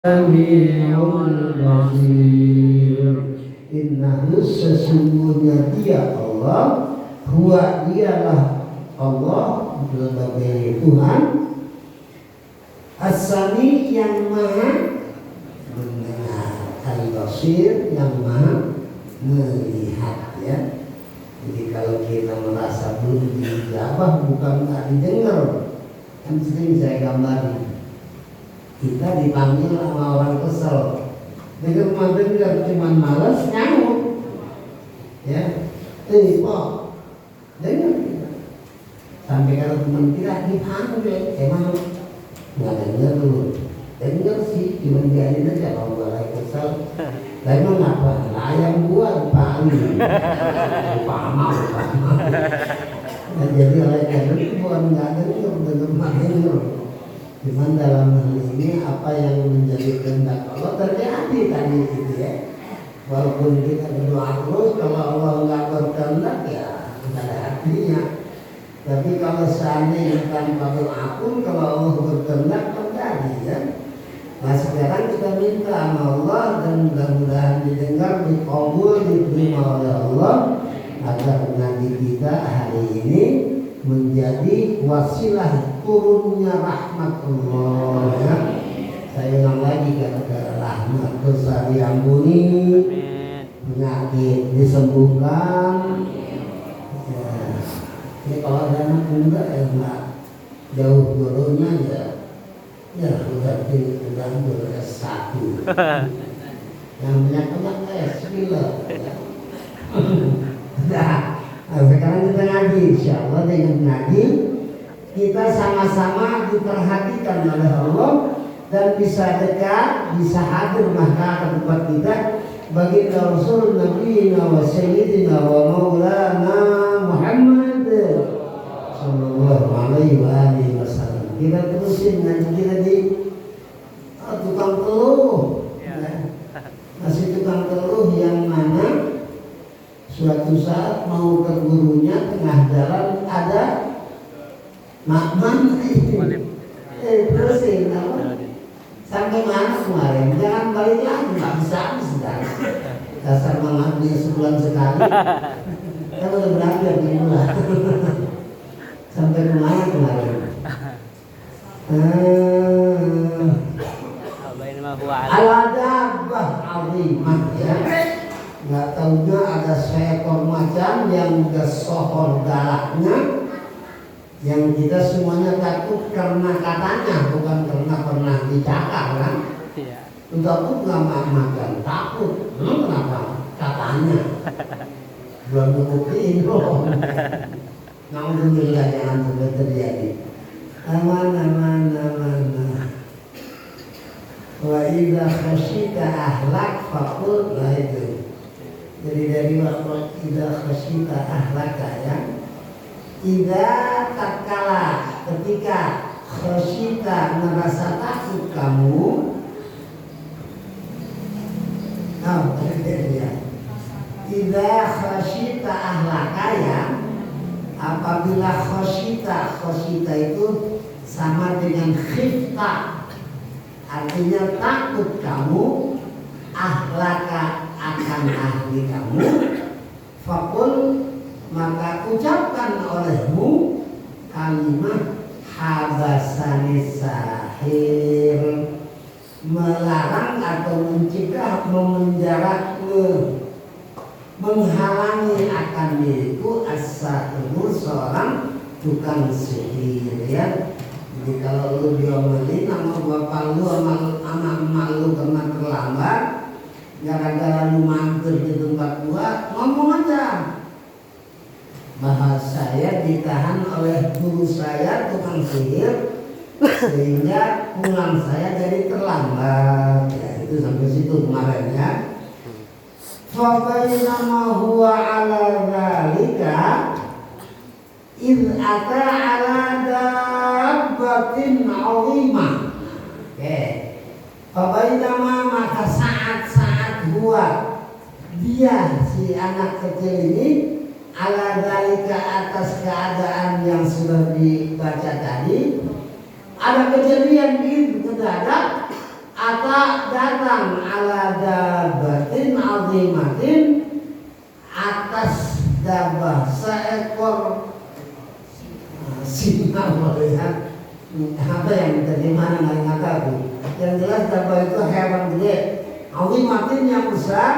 Samiul Basir. Innahu sesungguhnya dia Allah, huwa dialah Allah sebagai Tuhan, As-Sami yang maha mendengar, Al-Basir yang maha melihat, ya. Jadi kalau kita merasa belum dijabah, bukan nggak didengar, kan sering saya gambarin. Kita dipanggil sama orang kesel, dengar cuman malas nyamuk, ya. Kok dengar kita sampai kalau teman kita dipanggil, emang nggak dengar dulu, dengar sih cuman biarin aja kalau mulai kesel. Lah emang apa? Ayam gua dipanggil, paham. Nah, jadi oleh karena itu bukan nggak dengar. Cuman dalam hal ini apa yang menjadi kehendak Allah terjadi tadi itu, ya. Walaupun kita berdoa terus, kalau Allah nggak berkehendak ya nggak ada artinya. Tapi kalau seandainya tanpa doa pun, kalau Allah berkehendak terjadi, ya. Nah sekarang kita minta sama Allah dan mudah-mudahan didengar, dikabul, diterima oleh Allah, agar ngaji kita hari ini menjadi wasilah turunnya rahmat Allah, ya. Saya ulang lagi, kata rahmat besar yang muni, penyakit disembuhkan, ya. Ini kalau ada anak muda yang nggak jauh jodohnya, ya udah S1 yang banyak S3, ya. Nah, sekarang kita ngaji, insyaallah dengan ngaji kita sama-sama diperhatikan oleh Allah dan bisa dekat, bisa hadir maka ke tempat kita bagi Rasul Nabi wa Sayyidina wa Maulana Muhammad sallallahu alaihi wasallam. Kita terusin ngaji kita di tukang teluh, ya. Masih tukang teluh yang mana suatu saat mau ke gurunya, tengah jalan ada makman terusin apa? Sampai mana kemarin? Jangan balik lagi, nggak bisa habis dah. Dasar mangapnya sebulan sekali. Kan udah berakhir di bulan. Sampai kemana kemarin? Al-adabah azimah, ya. Nggak tahunya ada seekor macan yang udah sohor galaknya, yang kita semuanya takut karena katanya, bukan karena pernah dicakar, kan? Takut nggak makan, takut. Kenapa? Katanya. Belum ngebuktiin loh. Alhamdulillah jangan sampai terjadi. Aman. Wa idza khasyita ahlak faqul, lah itu. Jadi dari waktu idza khasyita ahlaka, ya. Idza tatkala, ketika khasyita merasa takut kamu, ya. Idza khasyita ahlaka, ya. Apabila khasyita itu sama dengan khifta, artinya takut kamu, ahlaka akan ahli kamu, fakul maka ucapkan olehmu kalimat habasani sahir, melarang atau mencegah, memenjaraku, menghalangi akan diriku as-sahir, seorang tukang sihir, ya. Jadi kalau lu diomelin sama bapak lu, sama emak lu karena terlambat, gara-gara lu mampir di tempat gua, ngomong aja. Bahasa saya ditahan oleh guru saya tukang sihir, sehingga pulang saya jadi terlambat. Ya, itu sampai situ kemarin, ya. Fabainama huwa ala dzalika idh ata ala dabbatin 'azimah. Oke. Fabainama, maka saat-saat huwa, dia si anak kecil ini, ala dzalika, atas keadaan yang sudah dibaca tadi, ada kejadian itu mendadak ata datang ala dabatin azimatin atas dabah seekor singa melihat apa yang tadi mana nggak tahu. Yang jelas dabah itu hewan gede, azimatin yang besar,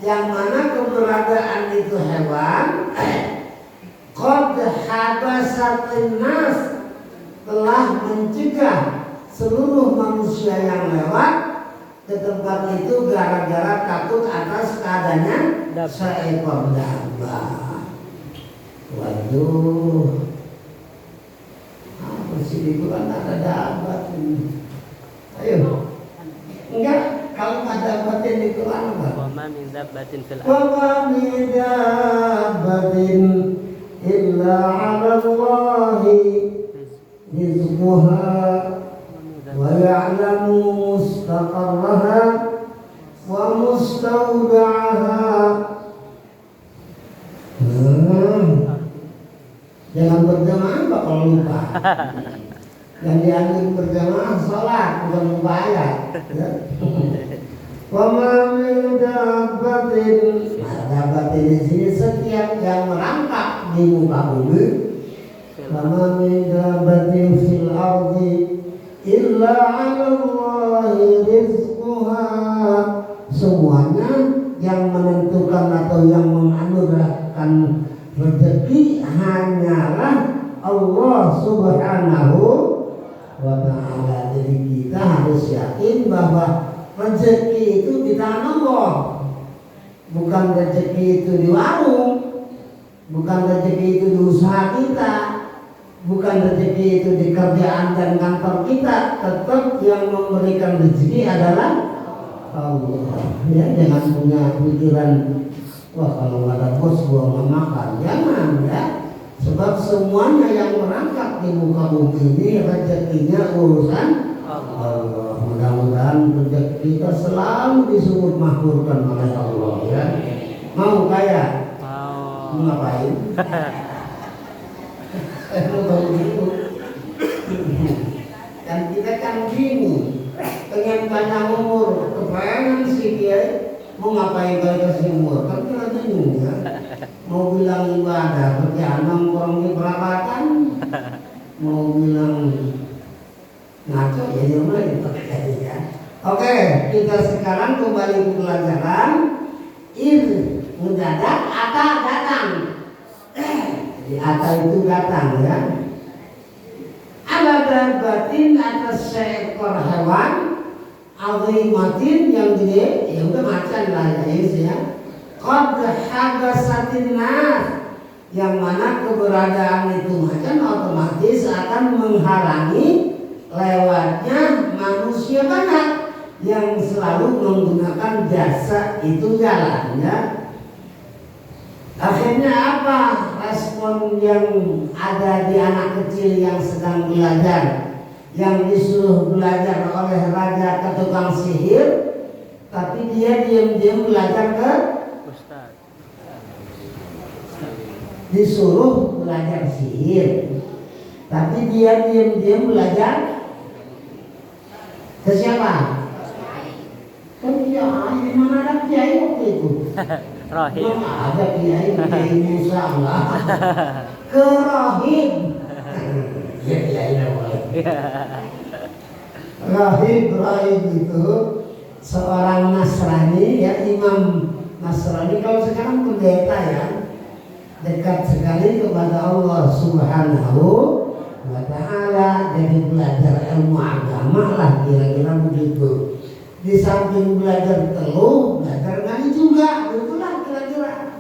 yang mana keberadaan itu hewan qad habasatin nas telah mencegah seluruh manusia yang lewat ke tempat itu gara-gara takut atas keadaannya seekor dabah. Waduh, apa sih di Quran ada dabah ini? Ayo, enggak, kalau ada dabbatin di Quran apa? Wa ma min dabbatin fil Wa ma min dabbatin illa 'ala Allahi rizquha wa ya'lamu mustaqarraha wa mustawda'aha. Jangan berjamaah Pak kalau lupa. Yang diambil berjamaah sholat bukan lupa ayat. Wa ma min dabbatin, dabbatin di sini setiap yang merangkak di muka bumi. Wa ma min dabbatin fil ardi illa 'ala Allahi rizquha. Semuanya yang menentukan atau yang menganugerahkan rezeki hanyalah Allah Subhanahu wa ta'ala. Jadi kita harus yakin bahwa rezeki itu di tangan Allah. Bukan rezeki itu di warung, bukan rezeki itu di usaha kita, bukan rezeki itu di kerjaan dan kantor kita. Tetap yang memberikan rezeki adalah Allah. Ya, jangan punya pikiran wah kalau nggak ada bos gua nggak makan. Jangan ya. Sebab semuanya yang merangkak di muka bumi ini rezekinya urusan Allah. Mudah-mudahan rezeki kita selalu disebut makmurkan oleh Allah ya. Mau kaya? Mau. Ngapain? Lu tahu gitu. Dan kita kan bingung, pengen panjang umur, kepengen sih dia mau ngapain kali umur? Kan kita bingung ya. Mau bilang ibadah, kerjaan nongkrong di perapatan, mau bilang ngaco ya mulai ya. Oke, kita sekarang kembali ke pelajaran. Mendadak ata datang. Jadi ata itu datang ya. Ada dabbatin atas seekor hewan azimatin yang gede, ya udah macan lah ya. Qad habasatin nas, yang mana keberadaan itu macan otomatis akan menghalangi lewatnya manusia banyak yang selalu menggunakan jasa itu jalan ya. Akhirnya apa respon yang ada di anak kecil yang sedang belajar, yang disuruh belajar oleh raja ke tukang sihir, tapi dia diam-diam belajar ke disuruh belajar sihir, tapi dia diam-diam belajar ke siapa? Ke kiai. Di mana ada kiai waktu itu? Rahim. Mana ada kiai Musa lah. Ke rahim. Ya kiai namanya. Rahim itu seorang Nasrani ya, imam Nasrani. Kalau sekarang pendeta ya, dekat sekali kepada Allah Subhanahu wa ta'ala. Jadi belajar ilmu agama lah kira-kira begitu. Di samping belajar teluh, belajar ngaji juga, itulah kira-kira.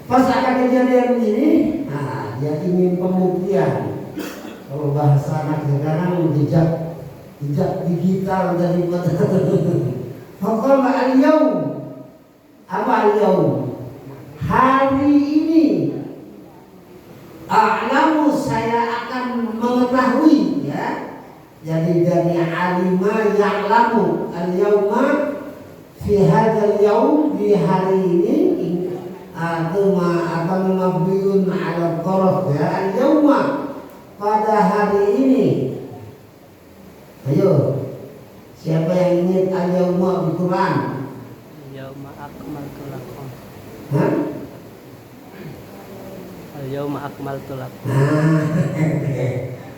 Pas ada kejadian ini, nah dia ingin pembuktian. Kalau bahasa anak sekarang jejak digital daripada. Pokoknya al-yaum, apa al-yaum? Hari ini a'lamu, saya akan mengetahui ya. Jadi dari alima ya'lamu, al-yauma fi hadzal yaum, di hari ini mabniun 'ala dharf ya, al-yauma, pada hari ini. Ayo Siapa yang ingat al-yauma di Quran? Al-yawma akmaltu lakum. Hah? Al-yawma akmaltu lakum.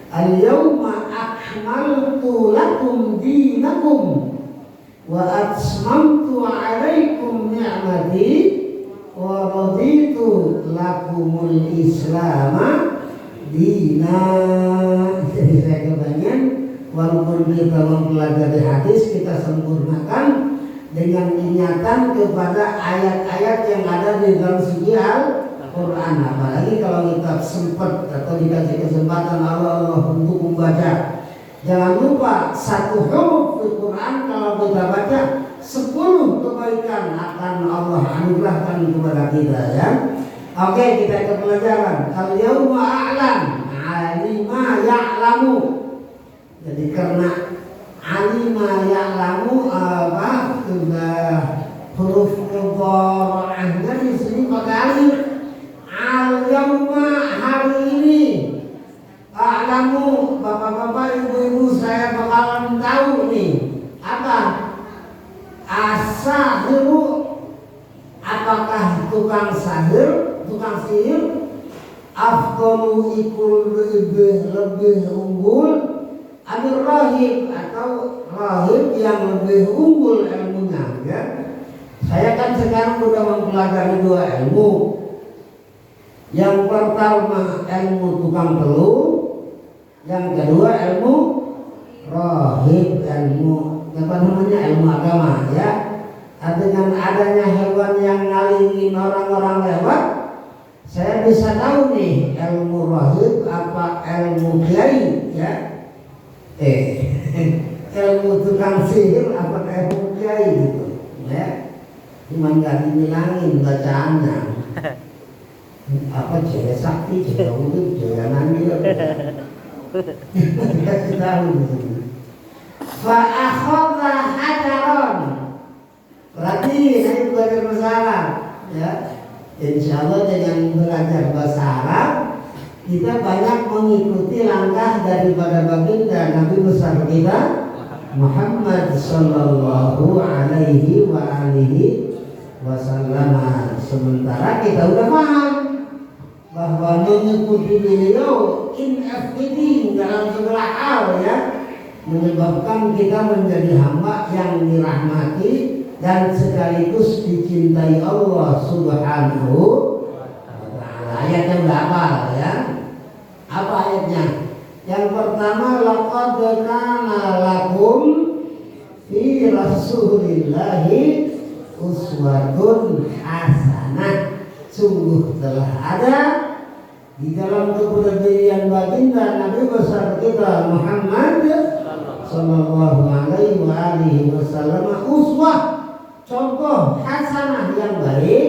Al-yauma akmaltu lakum dinakum wa atmamtu alaikum ni'mati wa raditu lakumul islama dina. Jadi saya kebanyakan walaupun kita mempelajari hadis, kita sempurnakan dengan ingatan kepada ayat-ayat yang ada di dalam suci Al-Quran. Apalagi kalau kita sempat atau dikasih kesempatan Allah untuk membaca, jangan lupa satu huruf di Quran kalau kita baca 10 kebaikan akan Allah anugerahkan kepada kita, ya. Oke, kita ke pelajaran. Al-yawma a'lam alima ya'lamu. Jadi karena alima ya'lamu apa sudah huruf mudhara'ahnya di sini pakai alif. Al-yawma hari ini a'lamu, bapak-bapak, ibu-ibu, saya bakalan tahu nih apa as-sahiru, apakah tukang sihir afdalu ikul lebih unggul amir rahib, atau rahib yang lebih unggul ilmunya, ya. Saya kan sekarang sudah mempelajari 2 ilmu. Yang pertama ilmu tukang telur, yang kedua ilmu rahib, ilmu apa namanya, ilmu agama, ya. Dengan adanya hewan yang ngalingin orang-orang lewat, saya bisa tahu nih ilmu rahib apa ilmu kiai, ya. Ilmu tukang sihir apa ilmu kiai gitu, ya. Cuma nggak dibilangin bacaannya. Apa jaya sakti, jaya urip, jaya nani, kasih tahu di sini. Fa akhadha hajaron. Berarti saya belajar bahasa Arab, ya. Insya Allah dengan belajar bahasa Arab kita banyak mengikuti langkah daripada baginda Nabi besar kita Muhammad sallallahu alaihi wa alihi wasallam. Sementara kita udah paham bahwa mengikuti beliau ineffektif dalam segala hal, ya, menyebabkan kita menjadi hamba yang dirahmati dan sekaligus dicintai Allah Subhanahu wa ta'ala. Ayatnya berapa, ya? Apa ayatnya? Yang pertama, laqad kana lakum fi rasulillahi uswatun hasanah. Sungguh telah ada di dalam kepribadian baginda Nabi besar kita Muhammad sallallahu alaihi wa alihi wasallam uswah, contoh hasanah yang baik,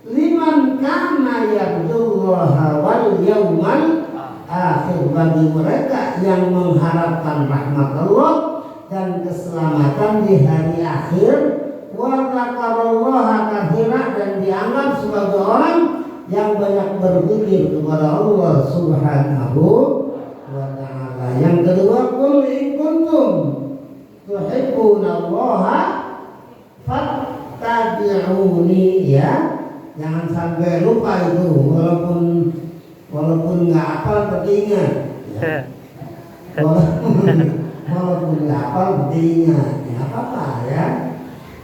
liman kana yarjullaha wal yaumal akhir, bagi mereka yang mengharapkan rahmat Allah dan keselamatan di hari akhir, wa dzakarallaha katsiran, dan dianggap sebagai orang yang banyak berzikir kepada Allah Subhanahu wa ta'ala. Yang kedua, qul in kuntum tuhibbunallaha fattabi'uni, ya. Jangan sampai lupa itu, walaupun nggak hafal tapi ingat, ya. Walaupun nggak hafal tapi ingat, ya apa-apa, ya.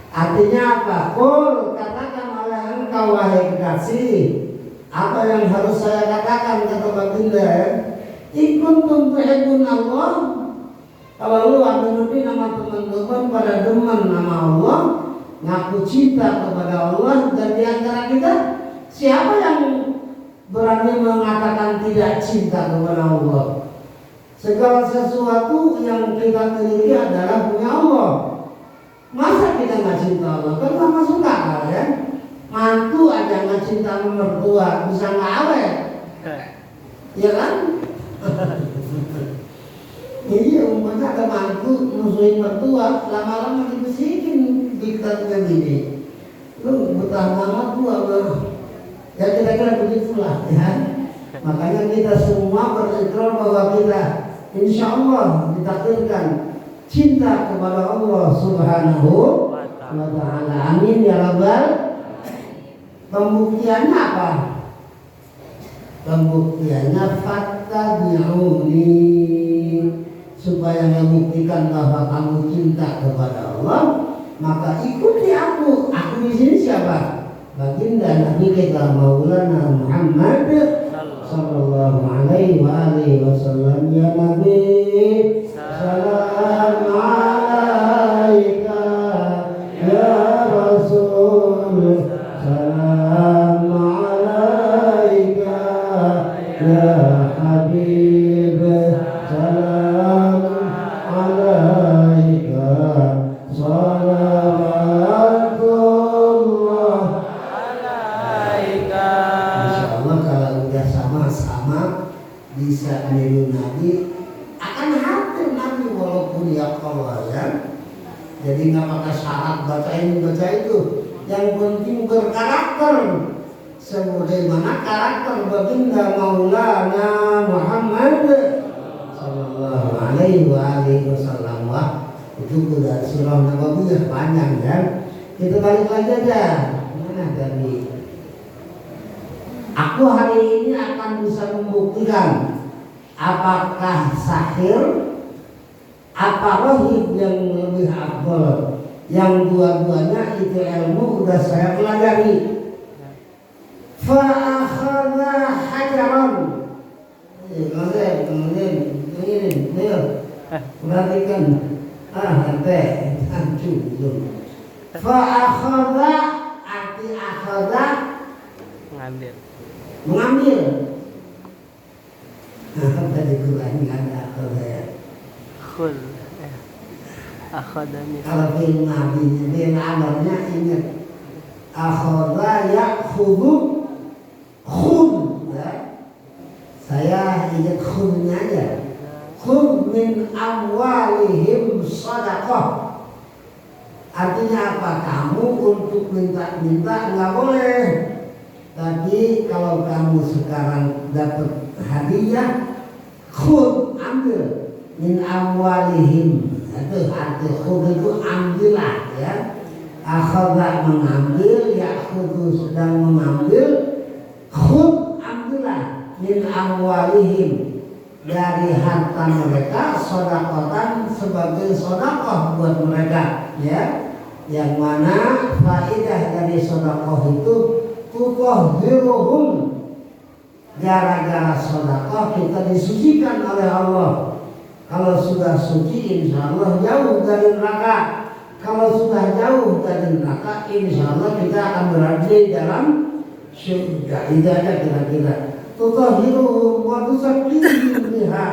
Artinya apa? Qul, katakan oleh engkau wahai kekasih, apa yang harus saya katakan kata baginda, in kuntum tuhibbunallah, kalau lu aminuddin nama teman-teman pada demen nama Allah, ngaku cinta kepada Allah, dan di antara kita siapa yang berani mengatakan tidak cinta kepada Allah? Segala sesuatu yang kita miliki adalah punya Allah. Masa kita nggak cinta Allah? Kan nggak masuk akal, ya. Mantu aja nggak cinta mertua, bisa nggak awet, ya kan? Iya, umpamanya ada mantu musuhin mertua, lama-lama dibisikin diktatnya gini, lu betah banget tua mah, ya kira-kira begitulah, ya. Makanya kita semua berikrar bahwa kita insya Allah ditakdirkan cinta kepada Allah Subhanahu wa ta'ala. Amin ya rabbal. Pembuktiannya apa? Pembuktiannya fattabi'uni, supaya membuktikan bahwa kamu cinta kepada Allah, maka ikuti aku. Aku di sini siapa? Baginda Nabi kita Maulana Muhammad sallallahu alaihi wa alihi wasallam. Ya Nabi, salam alaika, ya Rasul, salam alaika, ya Habib, salam alaika, salawatullah alaika. Insyaallah kalau udah sama-sama bisa niru Nabi, akan hadir Nabi walaupun ya Allah ya. Jadi nggak pakai syarat baca ini baca itu. Yang penting berkarakter sebagaimana karakter baginda Maulana Muhammad sallallahu alaihi wa alihi wasallam. Wah, itu udah surah Nabawiyah panjang ya. Kita balik lagi aja. Mana tadi? Aku hari ini akan bisa membuktikan apakah sahir, apa rohib yang lebih afdal. Yang dua-duanya itu ilmu udah saya pelajari. Fa'akhadha hajaran. Kemudian perhatikan. Nanti hancur. Fa'akhadha arti akhadha mengambil. Tadi Quran ada akhadha ya. Khul. Akhadani. Kalau film nabinya, film amalnya ingat akhadha ya'khudhu khud ya. Saya ingat khudnya aja. Khud min amwalihim sadaqah. Artinya apa? Kamu untuk minta-minta nggak boleh. Tapi kalau kamu sekarang dapat hadiah, khud, ambil min amwalihim. Itu arti khud itu ambillah ya. Akhadha mengambil, ya'khudhu sedang mengambil, khud ambillah min amwalihim dari harta mereka, sedekahkan sebagai sedekah buat mereka ya. Yang mana faedah dari sedekah itu tutahhiruhum, gara-gara sedekah kita disucikan oleh Allah. Kalau sudah suci insya Allah jauh dari neraka. Kalau sudah jauh dari neraka insya Allah kita akan berada di dalam surga. Itu aja kira-kira. Tutahhiruhum wa tuzakkihim biha.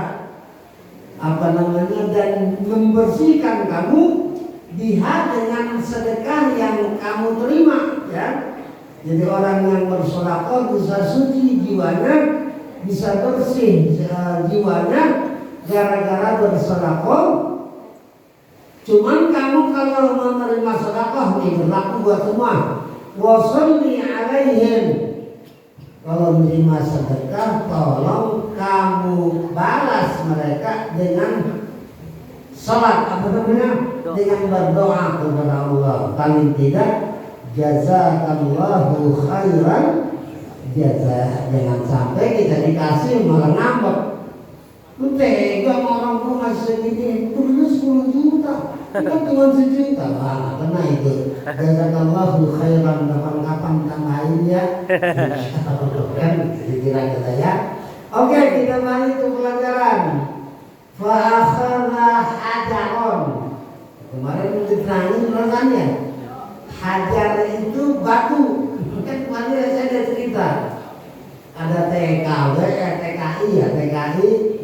Apa namanya, dan membersihkan kamu biha dengan sedekah yang kamu terima ya. Jadi orang yang bersedekah bisa suci jiwanya, bisa bersih jiwanya gara-gara bersedekah. Cuman kamu kalau menerima sedekah nih berlaku buat semua. Washolli alaihim. Kalau menerima sedekah, tolong kamu balas mereka dengan salat, apa namanya? Dengan berdoa kepada Allah. Paling tidak jazakallahu khairan jaza. Jangan sampai kita dikasih malah ngambek. Lu tega sama orang tua masih segini, dulu 10 juta, kita cuma 1 juta. Wah, kena itu. Jazakallahu khairan, kapan-kapan tambahin ya. Kan, dikira kita ya. Oke, kita balik ke pelajaran. Fa'akhadha hajaron. Kemarin udah diterangin rasanya. Hajar itu batu. Kan kemarin saya ada cerita. Ada TKW, TKI ya, TKI.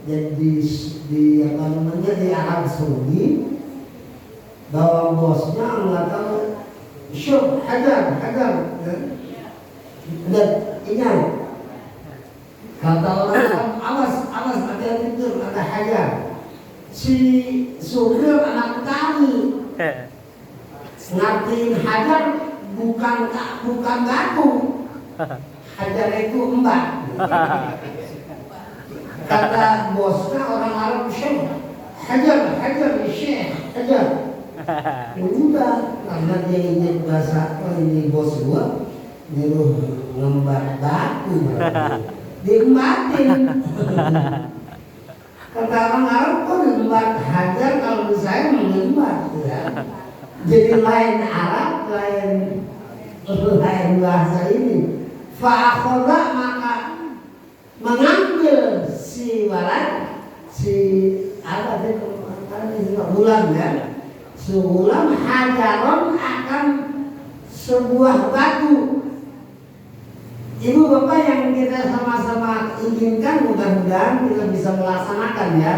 Jadi di apa namanya di Arab Saudi, bahwa bosnya nggak tahu, syuh hajar, dan ingat kata orang awas ada yang tidur, ada hajar. Si supir anak kami ngertiin hajar bukan batu, hajar itu embak. Kata bosnya orang Arab, syuh hajar ya Syekh, hajar. Udah, karena dia ini bahasa ini bos gua nyuruh ngembat batu, diembatin. Kata orang Arab kok ngembat hajar, kalau saya mengembat ya. Jadi lain Arab, lain bahasa ini. Fa'akhoda, maka mengambil si walad, si apa itu bulan ya. Sulam hajaron akan sebuah batu. Ibu bapak yang kita sama-sama inginkan, mudah-mudahan kita bisa melaksanakan ya.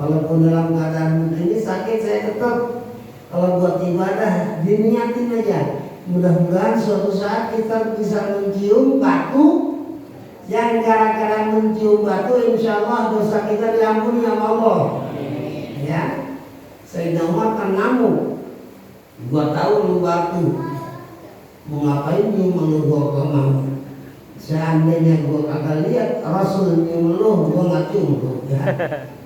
Walaupun dalam keadaan ini sakit, saya tetap kalau buat ibadah diniatin aja. Mudah-mudahan suatu saat kita bisa mencium batu, yang gara-gara mencium batu insya Allah dosa kita diampuni sama Allah. Ya. Sayyidina Umar kan ngamuk, gua tahu lu batu, mau ngapain nyium lu, gua kemau. Seandainya gua kagak lihat Rasul nyium lu, gua nggak cium lu ya.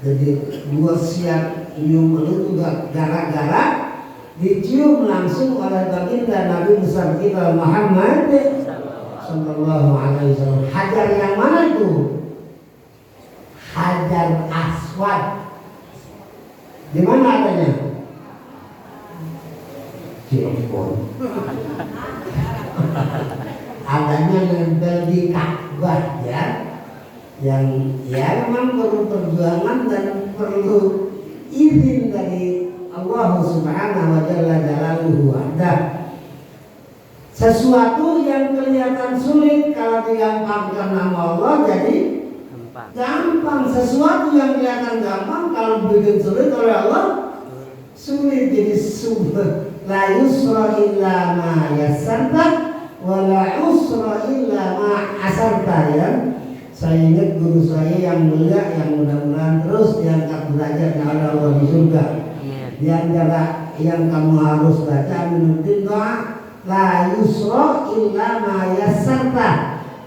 Jadi gua siap nyium lu juga gara-gara dicium langsung oleh baginda Nabi besar kita Muhammad sallallahu alaihi wasallam. Hajar yang mana itu? Hajar Aswad. Di mana adanya? Cirebon. Adanya nempel di Ka'bah ya. Yang ya memang perlu perjuangan dan perlu izin dari Allah Subhanahu wa Jalla Jalaluhu. Ada sesuatu yang kelihatan sulit kalau digampangkan nama Allah jadi gampang. Sesuatu yang kelihatan gampang kalau bikin sulit oleh Allah sulit. Jadi la yusra illa ma yassarta wa la usra illa ma asarta ya. Saya ingat guru saya yang mulia yang mudah-mudahan terus diangkat belajarnya oleh Allah di surga. Di antara yang kamu harus baca menuntut doa la yusra illa ma yassarta.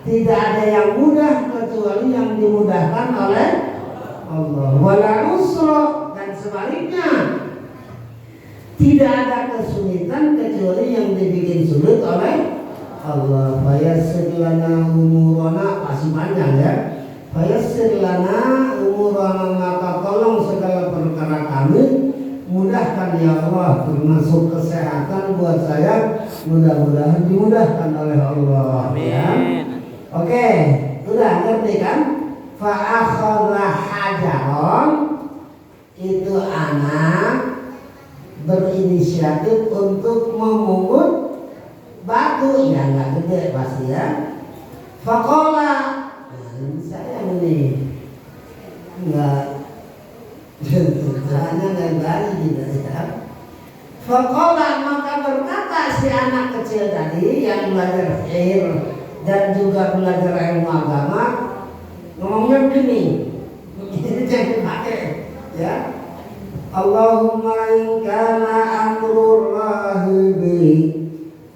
Tidak ada yang mudah kecuali yang dimudahkan oleh Allah. Wala usra, dan sebaliknya tidak ada kesulitan kecuali yang dibikin sulit oleh Allah. Fayassir lana umurana, masih panjang ya. Fayassir lana umurana, maka tolong segala perkara kami mudahkan ya Allah, termasuk kesehatan buat saya, mudah-mudahan dimudahkan oleh Allah. Amin. Ya. Oke, udah ngerti kan? Fa'akhadha hajaron, itu anak berinisiatif untuk memungut batu, ya nggak gede pasti ya. Faqala, saya ini nggak hanya dari gitu ya. Faqala, maka berkata si anak kecil tadi yang belajar fiqh dan juga belajar ilmu agama, ngomongnya begini, ini jangan pakai ya. Allahumma in kana amrur rahibi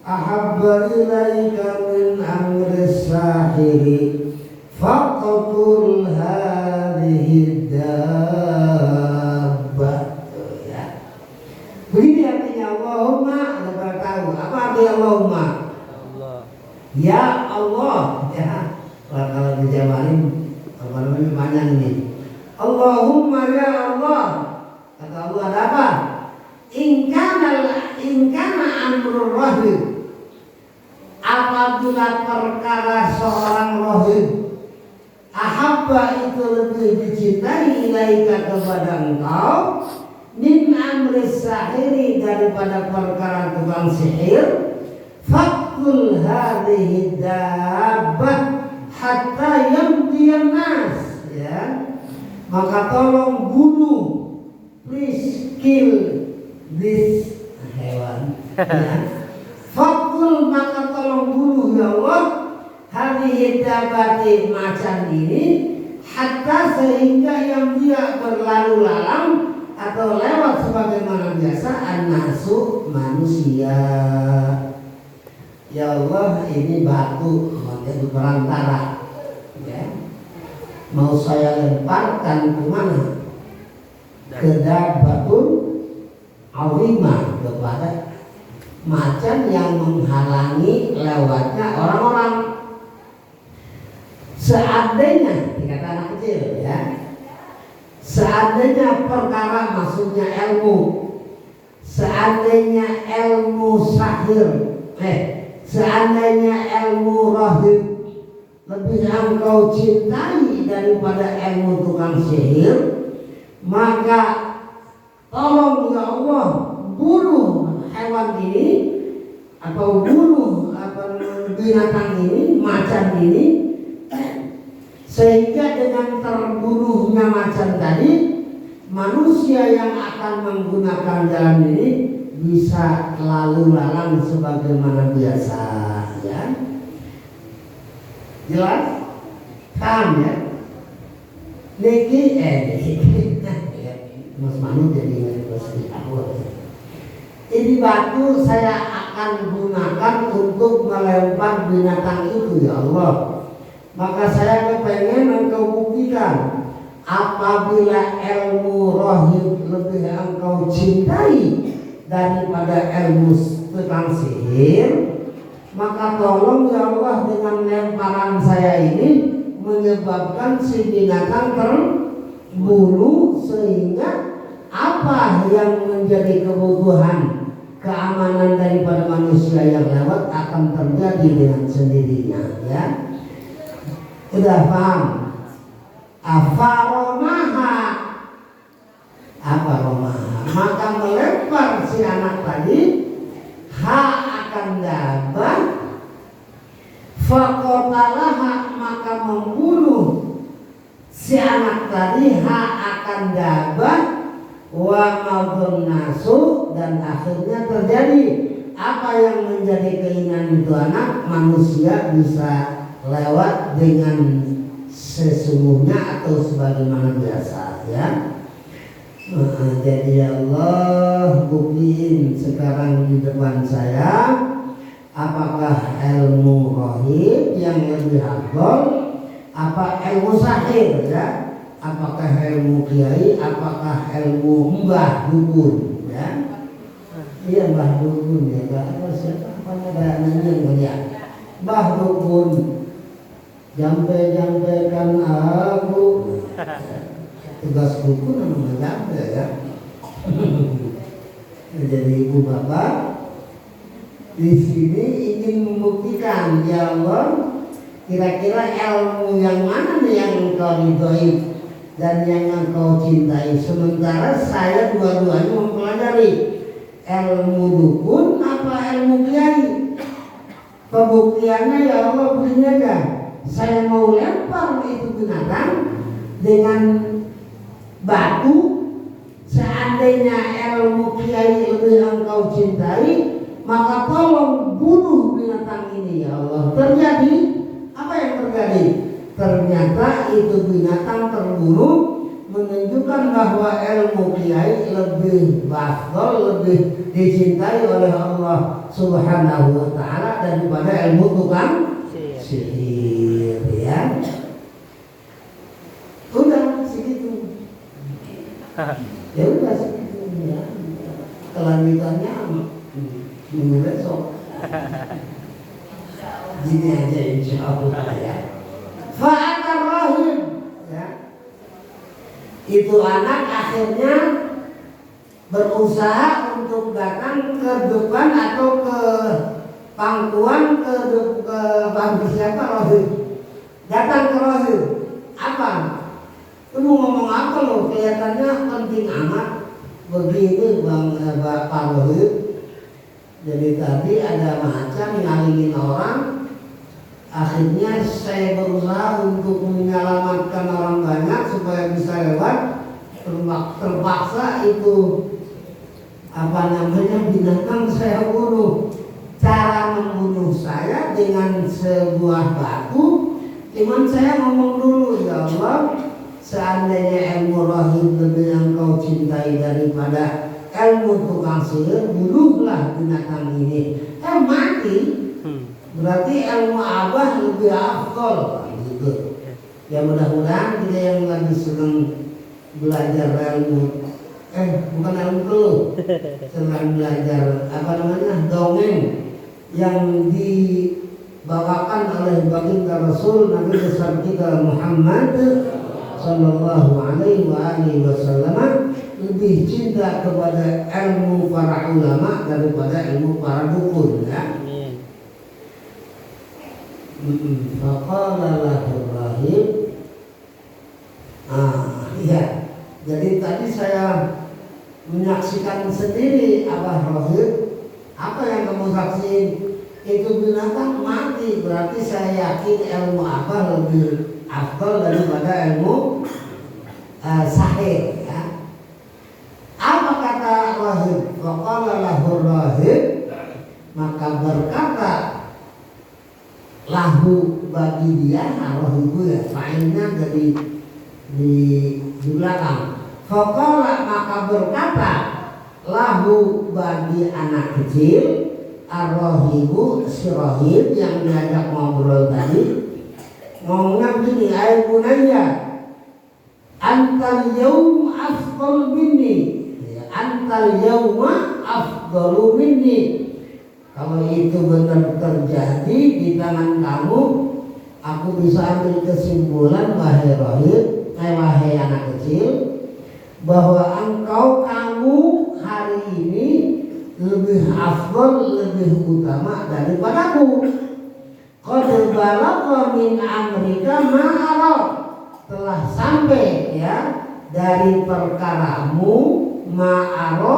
ahabba ilaika min amri sahiri faqtul hadhihi dabbah ya. Begini artinya Allahumma, Anda tahu apa arti Allahumma? Ya Allah ya. Kalau dijabarin apa namanya panjang ini. Allahumma ya Allah. Kata Allah ada apa? In kana amrul rahim. Apabila perkara seorang rahim ahabba itu lebih dicintai ilaika kepada engkau min amri sahiri daripada perkara tukang sihir, faqul hadhihi dabbah hatta yamdiyan nas ya. Maka tolong bunuh, please kill this hewan ya. Faqul, maka tolong bunuh ya Allah hadhihi dabbati, macan ini, hatta sehingga yang dia berlalu lalang atau lewat sebagaimana biasa an-nasu manusia. Ya Allah, ini batu menjadi perantara ya. Mau saya lemparkan kemana? kedabatun awimah, kepada macan yang menghalangi lewatnya orang-orang. Seandainya, dikata anak kecil ya, seandainya perkara maksudnya ilmu, seandainya ilmu sahir, seandainya ilmu rahib lebih engkau cintai daripada ilmu tukang sihir, maka tolong ya Allah bunuh hewan ini atau bunuh binatang ini, macan ini, sehingga dengan terbunuhnya macan tadi, manusia yang akan menggunakan jalan ini bisa lalu lalang sebagaimana biasa, ya. Jelas? Paham ya? Niki Mas Manu jadi ngerti aku. Ini batu saya akan gunakan untuk melempar binatang itu ya Allah. Maka saya kepengen engkau buktikan apabila ilmu rohib lebih engkau cintai daripada ilmu tukang sihir, maka tolong ya Allah dengan lemparan saya ini menyebabkan si binatang terbunuh, sehingga apa yang menjadi kebutuhan keamanan daripada manusia yang lewat akan terjadi dengan sendirinya, ya. Sudah paham? Afaromaha, apa romaha? Maka melempar si anak tadi, ha akan dapat, fakotalaha maka membunuh si anak tadi, ha akan dapat, wa maudun nasu, dan akhirnya terjadi apa yang menjadi keinginan itu anak, manusia bisa lewat dengan sesungguhnya atau sebagaimana biasa, ya. Jadi Allah buktiin sekarang di depan saya, apakah ilmu rohib yang lebih afdal, apa ilmu sahir, ya, apakah ilmu kiai, apakah ilmu mbah dukun, ya. Iya mbah dukun, ya, apa siapa apa namanya ya, mbah dukun. Jampe-jampekan aku, tugas buku namanya jampe, ya. Jadi ibu bapak di sini ingin membuktikan, ya Allah, kira-kira ilmu yang mana nih yang engkau ridhoi dan yang engkau cintai, sementara saya dua-duanya mempelajari ilmu dukun apa ilmu kiai. Pembuktiannya ya Allah begini aja, saya mau lempar itu binatang dengan batu, seandainya ilmu kiai lebih engkau cintai, maka tolong bunuh binatang ini ya Allah. Terjadi apa yang terjadi? Ternyata itu binatang terbunuh, menunjukkan bahwa ilmu kiai lebih afdal, lebih dicintai oleh Allah Subhanahu wa ta'ala daripada ilmu tukang sihir, ya. Udah segitu. Ya udah segitu, ya. Kelanjutannya minggu besok. Gini aja insya Allah, ya. Fa'atar rahim, ya. Itu anak akhirnya berusaha untuk datang ke depan atau ke pangkuan, ke bangku siapa, Rohim. Datang ke Rohim. Apa? Itu mau ngomong apa loh? Kelihatannya penting amat. Begini Pak Rohim. Jadi tadi ada macan ngalingin orang. Akhirnya saya berusaha untuk menyelamatkan orang banyak supaya bisa lewat. Terpaksa itu binatang saya bunuh. Cara membunuh saya dengan sebuah batu. Cuman saya ngomong dulu, ya Allah, seandainya ilmu rohib lebih engkau cintai daripada ilmu tukang sihir, bunuhlah binatang ini. Mati. Berarti ilmu abah lebih afdal, gitu. Ya mudah-mudahan kita yang lagi sedang belajar ilmu bukan ilmu keluh, sedang belajar dongeng yang dibawakan oleh baginda Rasul Nabi besar kita Muhammad Sallallahu Alaihi Wasallam lebih cinta kepada ilmu para ulama daripada ilmu para dukun, ya. Faqala lahu rahib. Iya. Jadi tadi saya menyaksikan sendiri Abah Rohib. Apa yang kamu saksikan? Itu binatang mati. Berarti saya yakin ilmu Abah lebih afdal daripada ilmu sahir, ya. Apa kata Rohib? Faqala lahu Rohib. Maka berkata lahu bagi dia, Rohib ya, fa'ilnya jadi di belakang. Faqala maka berkata lahu bagi anak kecil ar-rahibu si rahib yang diajak ngobrol tadi ngomongnya begini, ay bunayya antal yaum afdal minni, antal yauma afdalu minni. Kalau itu benar terjadi di tangan kamu, aku bisa ambil kesimpulan wahai rahib, wahai anak kecil, bahwa kamu hari ini lebih afdal, lebih utama daripadaku. Qad balagha min amrika ma ara, telah sampai ya dari perkaramu ma ara,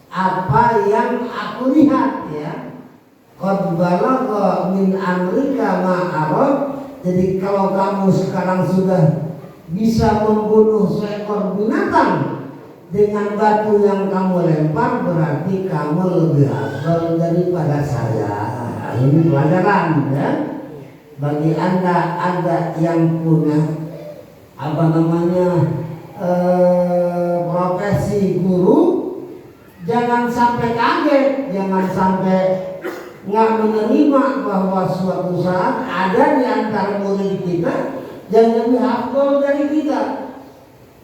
apa yang aku lihat, ya. Qad balagha min amrika ma ara. Jadi kalau kamu sekarang sudah bisa membunuh seekor binatang dengan batu yang kamu lempar, berarti kamu lebih afdal daripada saya. Ini pelajaran, ya. Bagi anda yang punya profesi guru, jangan sampai kaget, jangan sampai nggak menerima bahwa suatu saat ada di antara murid kita yang lebih afdal dari kita.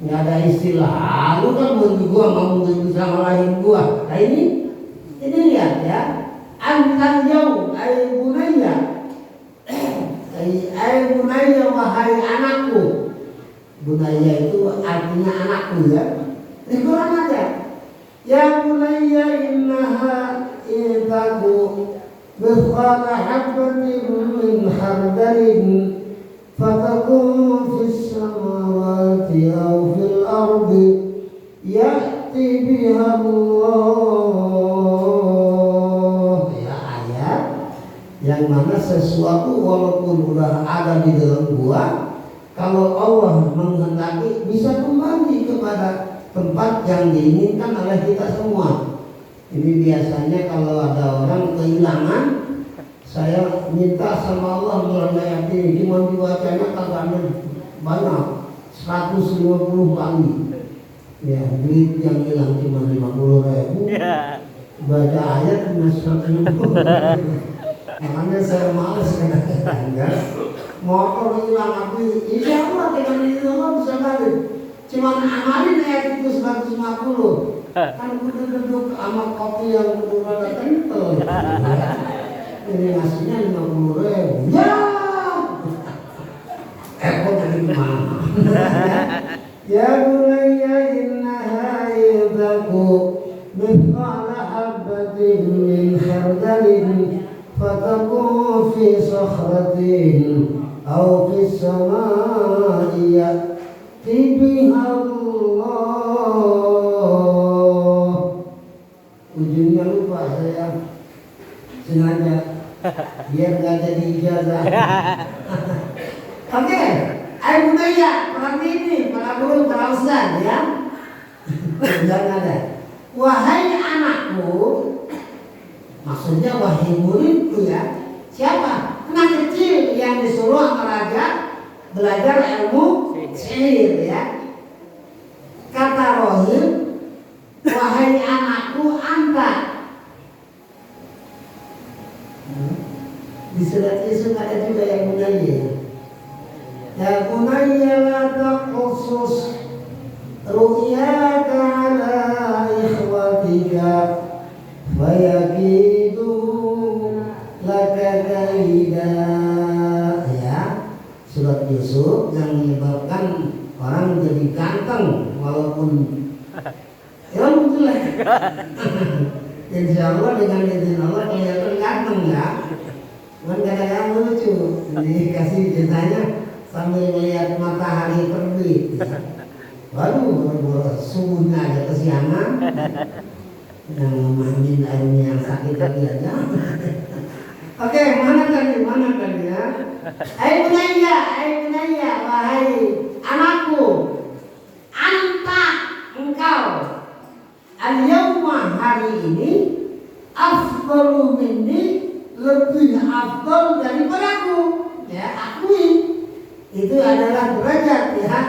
Nggak ada istilah, lu kan murid gua mau bisa ngalahin gua. Nah ini lihat ya, antar jauh, ay bunaya, ay bunaya wahai anakku. Bunaya itu artinya anakku, ya. Di Quran ada, ya bunaya innaha idaku bifqala habbatin min khardalin fatakun fis samawati aw fil ardi ya'ti biha Allah. Ya, ayat yang mana sesuatu walaupun sudah ada di dalam gua, kalau Allah menghendaki bisa kembali kepada tempat yang diinginkan oleh kita semua. Ini biasanya kalau ada orang kehilangan, saya minta sama Allah melalui ayat ini, cuma dibacanya kagak banyak, 150 kali. Ya, duit yang hilang cuma 50.000. Baca ayat cuma 150. Makanya saya males kadang-kadang, ya. Motor hilang aku, insya Allah dengan itu Allah bisa balik. Cuma amalin ayat itu 150. Kan udah duduk sama kopi yang udah kental. Ini ngasihnya 50.000. Ya, kok jadi gimana? Ya bunayya innaha yudhaku mithqala habbatin min khardalin fatakun fi sakhratin aw fi samai ya'ti biha Allah. Ujungnya lupa saya sengaja biar nggak jadi ijazah. Oke, ayo bunaya, perhati ini, para guru, para ustaz, ya. Jangan ada. Wahai anakku, maksudnya wahai muridku, ya. Siapa? Anak kecil yang disuruh sama raja belajar ilmu sihir, ya. Kata Rohib, wahai anakku, anta. Di surat Yusuf ada juga yang bunaya. Ya bunayya la taqsus ru'yaka fayakidu laka kaida. Ya, surat Yusuf yang menyebabkan orang jadi ganteng walaupun ya jelek. Insya Allah dengan izin Allah kelihatan ganteng ya. Cuman kadang-kadang lucu, dikasih ceritanya sambil melihat matahari terbit. Ya. Baru subuhnya aja kesiangan, yang mandiin airnya yang sakit lagi aja. Oke, mana tadi ya? Hai bunaya, wahai anakku, anta engkau al-yawma hari ini afdalu minni, lebih afdal daripadaku. Ya, akui itu adalah derajat ya.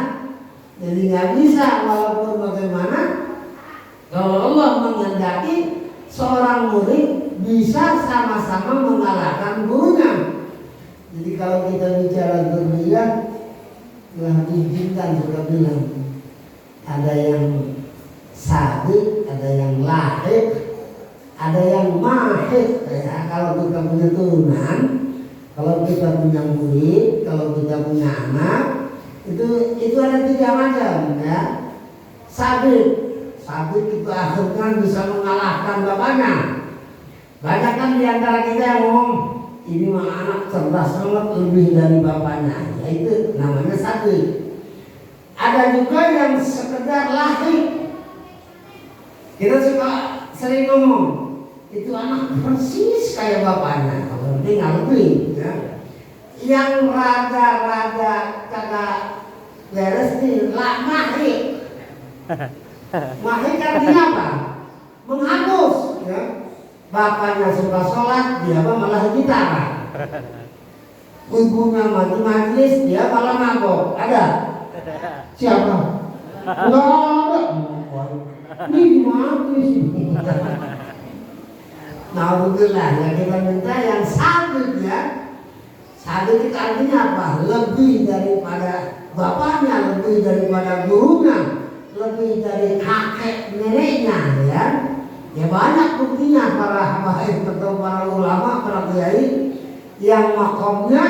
Jadi nggak bisa walaupun bagaimana kalau Allah menghendaki seorang murid bisa sama-sama mengalahkan gurunya. Jadi kalau kita bicara dzurriyyah, ya diizinkan sudah bilang ada yang sabiq, ada yang lahir, ada yang mahid. Ya, kalau kita punya turunan, kalau kita punya murid, kalau kita punya anak, itu ada 3 macam ya. Sabiq itu akhirnya bisa mengalahkan bapaknya. Banyak kan diantara kita yang ngomong ini mah anak cerdas banget lebih dari bapaknya, ya itu namanya sabiq. Ada juga yang sekedar lahir. Kita suka sering ngomong itu anak persis kayak bapaknya, kalau penting lebih ya. Yang rada-rada kagak beres nih, mahir. Mahir artinya apa? Menghapus ya. Bapaknya suka sholat, dia malah gitar. Ibunya maju majlis, dia malah mabok. Ada? Siapa? Enggak ada. Ini gimana sih? Nah, alhamdulillah ya, kita minta yang sabiq ya. Sabiq itu artinya apa? Lebih daripada bapaknya, lebih daripada gurunya, lebih dari kakek neneknya ya. Ya banyak buktinya para habaib atau para ulama, para kiai yang makomnya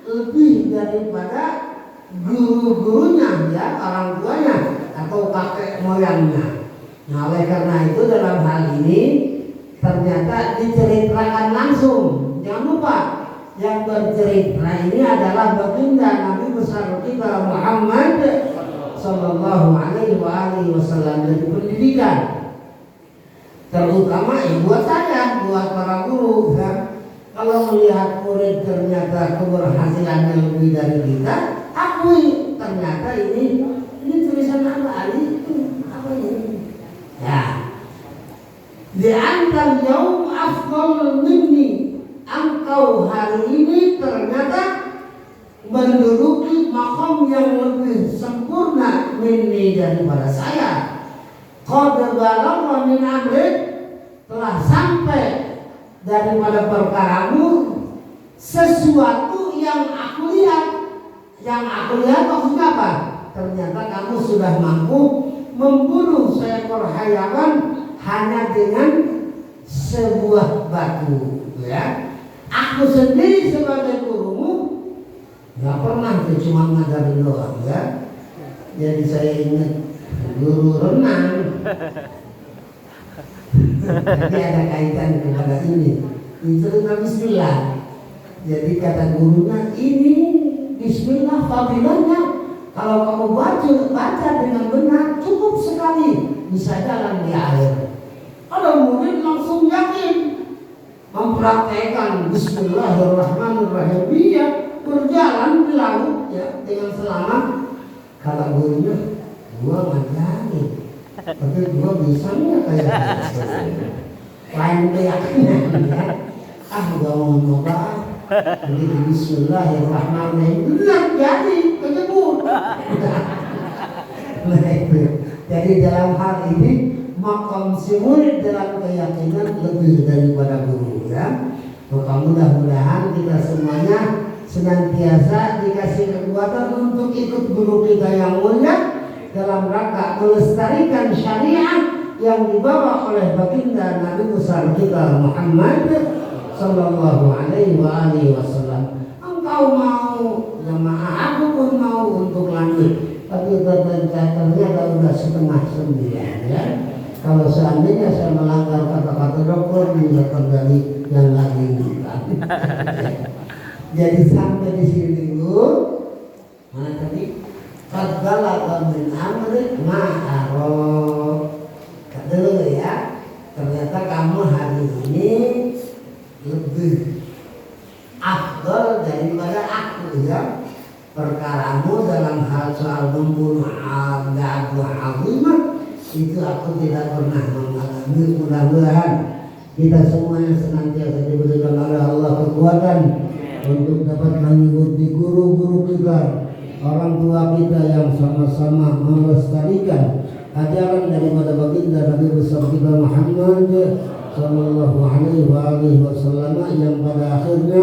lebih daripada guru-gurunya ya, orang tuanya atau kakek moyangnya. Nah, oleh karena itu dalam hal ini ternyata diceritakan langsung. Jangan lupa yang bercerita ini adalah baginda Nabi besar kita Muhammad Sallallahu Alaihi Wasallam. Dari pendidikan terutama buat saya, buat para guru ya. Kalau melihat murid ternyata keberhasilannya lebih dari kita, akui ternyata ini tulisan apa itu apa ini ya. Li'antal yaum afdal minni, engkau hari ini ternyata menduduki maqam yang lebih sempurna minni daripada saya. Qad balagha min amrik, telah sampai daripada perkaramu sesuatu yang aku lihat. Yang aku lihat maksudnya apa? Ternyata kamu sudah mampu membunuh seekor hayawan hanya dengan sebuah batu ya. Aku sendiri sebagai gurumu nggak pernah cuma ngajarin doang ya. Jadi saya ingat guru renang. Jadi ada kaitan kepada ini. Cerita bismillah. Jadi kata gurunya, ini bismillah fadilahnya kalau kamu baca dengan benar cukup sekali bisa jalan di air. Ada murid langsung yakin mempraktekkan bismillahirrahmanirrahim, dia berjalan di laut ya dengan selamat. Kata gurunya, gua ngajarin, tapi gua bisa nggak kayak gitu? Lain keyakinan ya. Gak mau nyoba. Jadi bismillahirrahmanirrahim benar jadi kejebur. Jadi dalam hal ini maqam si murid dalam keyakinan lebih daripada guru ya. Maka mudah-mudahan kita semuanya senantiasa dikasih kekuatan untuk ikut guru kita yang mulia dalam rangka melestarikan syariat, yang dibawa oleh baginda Nabi besar kita Muhammad sallallahu alaihi wasallam. Engkau mau jamaah, aku pun mau untuk lanjut, tapi ternyata udah 8:30 ya. Kalau seandainya saya melanggar kata-kata dokter, bisa terjadi yang lagi bukan. Jadi sampai di sini dulu. Mana tadi? Qadbala min amri ma'arok. Dulu ya, ternyata kamu hari ini lebih afdal daripada aku ya. Perkaramu dalam hal soal membunuh Abu Azimah itu aku tidak pernah mengalami. Mudah-mudahan kita semuanya senantiasa diberikan oleh Allah kekuatan untuk dapat mengikuti guru-guru kita, orang tua kita yang sama-sama melestarikan ajaran daripada baginda Nabi besar kita Muhammad sallallahu alaihi wasallam, yang pada akhirnya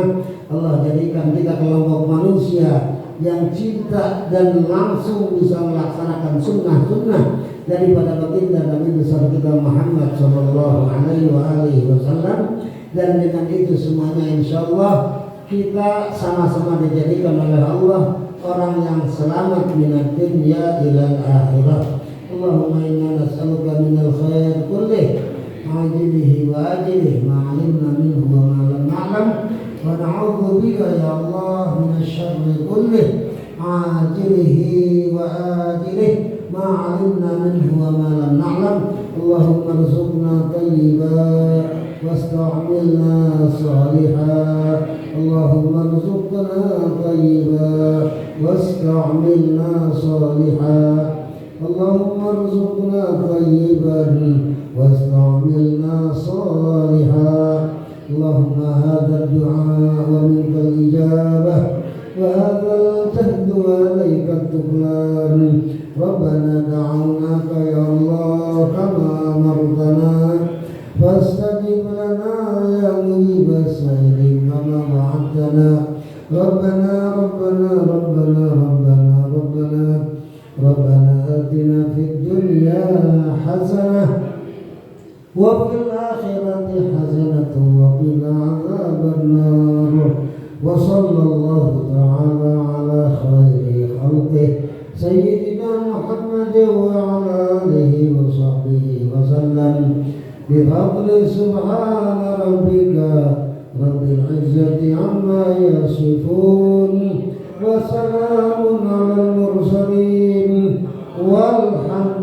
Allah jadikan kita kelompok manusia yang cinta dan langsung bisa melaksanakan sunnah-sunnah daripada baginda Nabi besar kita Muhammad sallallahu alaihi wasallam. Dan dengan itu semuanya insyaallah kita sama-sama dijadikan oleh Allah orang yang selamat minad dunya ilal akhirah. Allahumma inna nas'aluka minal khair kullih ajilihi wa ajilihi ma 'alimna minhu wa ma lam na'lam, wa na'udzu bika ya Allah minasy syarri kullih ajilihi wa ajilihi ma 'alimna minhu wa ma lam na'lam. Allahumma rzuqna thayyiban wasta'milna salihan. Allahumma rzuqna thayyiban wasta'milna salihan. Allahumma rzuqna thayyiban wasta'milna salihan. Allahumma hadha ad-du'a wa minka al-ijabah wa hadha al-jahd wa alayka at-tuklan. Rabbana da'awnaka ya Allah kama amartana fastajib lana ya mujib as-sa'ilin kama wa'adtana. Rabbana Rabbana Rabbana Rabbana Rabbana Rabbana atina fid dunya hasanah wa fil akhirati hasanah wa qina adzabannar. Wa sallallahu ta'ala ala khairi khalqihi sayyidina Muhammad wa ala alihi wa sahbihi wa sallam. Bifadli subhana rabbika rabbil izzati amma yasifun wa salamun alal mursalin walhamdulillah.